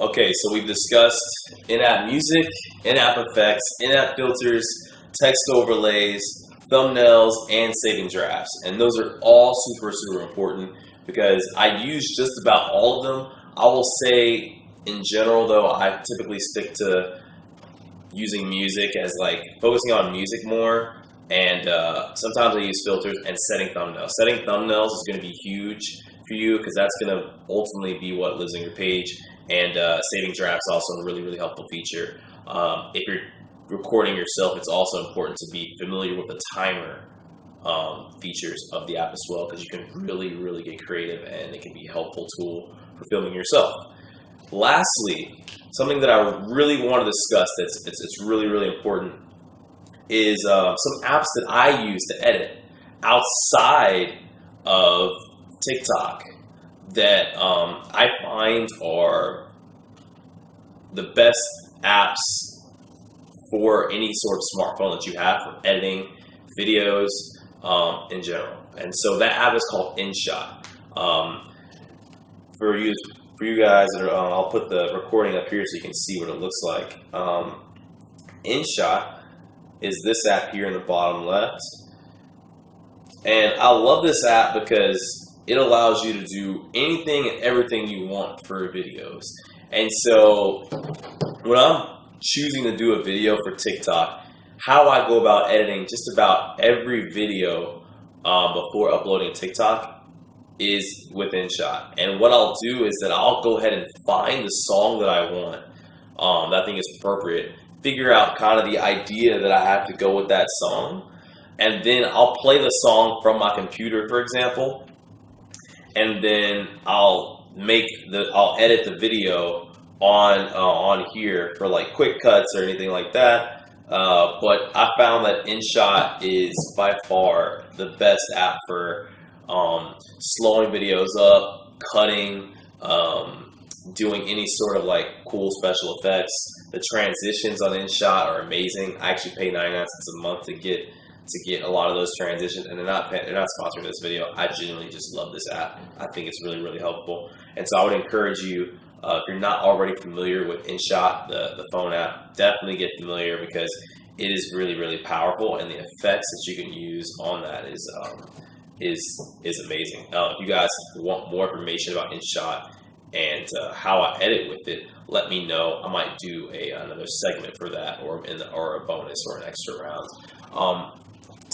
Okay, so we've discussed in-app music, in-app effects, in-app filters, text overlays, thumbnails, and saving drafts. And those are all super important because I use just about all of them. I will say in general though, I typically stick to using music as like focusing on music more, and sometimes I use filters and setting thumbnails. Setting thumbnails is going to be huge for you because that's going to ultimately be what lives on your page. And saving drafts is also a really helpful feature. If you're recording yourself, it's also important to be familiar with the timer features of the app as well, because you can really get creative and it can be a helpful tool for filming yourself. Lastly, something that I really want to discuss that's really important is some apps that I use to edit outside of TikTok that I find are the best apps for any sort of smartphone that you have for editing videos in general. And so that app is called InShot. For you guys that are, I'll put the recording up here so you can see what it looks like. InShot is this app here in the bottom left. And I love this app because it allows you to do anything and everything you want for videos. And so when I'm choosing to do a video for TikTok, how I go about editing just about every video before uploading to TikTok is with InShot. And what I'll do is that I'll go ahead and find the song that I want, that I think is appropriate, figure out kind of the idea that I have to go with that song, and then I'll play the song from my computer, for example, and then I'll edit the video on here for like quick cuts or anything like that. But I found that InShot is by far the best app for slowing videos up, cutting, doing any sort of like cool special effects. The transitions on InShot are amazing. I actually pay 99 cents a month to get a lot of those transitions, and they're not sponsoring this video. I genuinely just love this app. I think it's really helpful. And so I would encourage you, if you're not already familiar with InShot, the phone app, definitely get familiar because it is really powerful, and the effects that you can use on that is amazing. If you guys want more information about InShot and how I edit with it, let me know. I might do another segment for that, or a bonus or an extra round.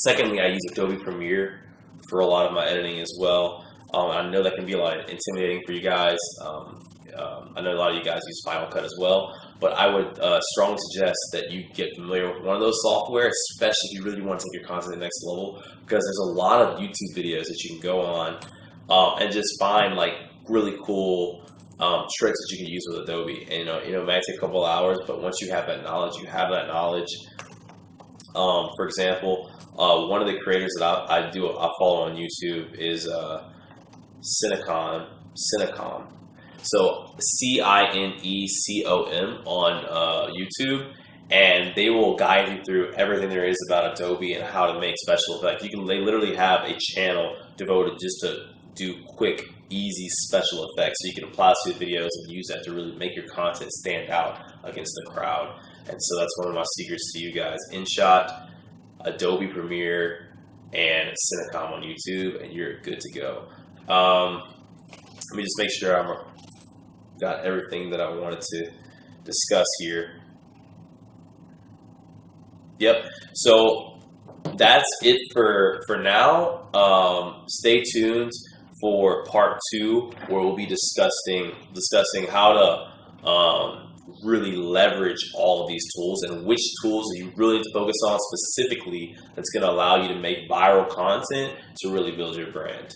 Secondly, I use Adobe Premiere for a lot of my editing as well. I know that can be a lot intimidating for you guys. I know a lot of you guys use Final Cut as well, but I would strongly suggest that you get familiar with one of those software, especially if you really want to take your content to the next level, because there's a lot of YouTube videos that you can go on and just find like really cool tricks that you can use with Adobe. And it might take a couple hours, but once you have that knowledge, you have that knowledge. For example, one of the creators that I follow on YouTube is Cinecom. So CINECOM on YouTube, and they will guide you through everything there is about Adobe and how to make special effects. They literally have a channel devoted just to do quick, easy special effects, so you can apply to the videos and use that to really make your content stand out against the crowd. And so that's one of my secrets to you guys: InShot, Adobe Premiere, and Cinecom on YouTube, and you're good to go. Let me just make sure I've got everything that I wanted to discuss here. Yep. So that's it for now. Stay tuned for part 2, where we'll be discussing how to really leverage all of these tools, and which tools you really need to focus on specifically that's going to allow you to make viral content to really build your brand.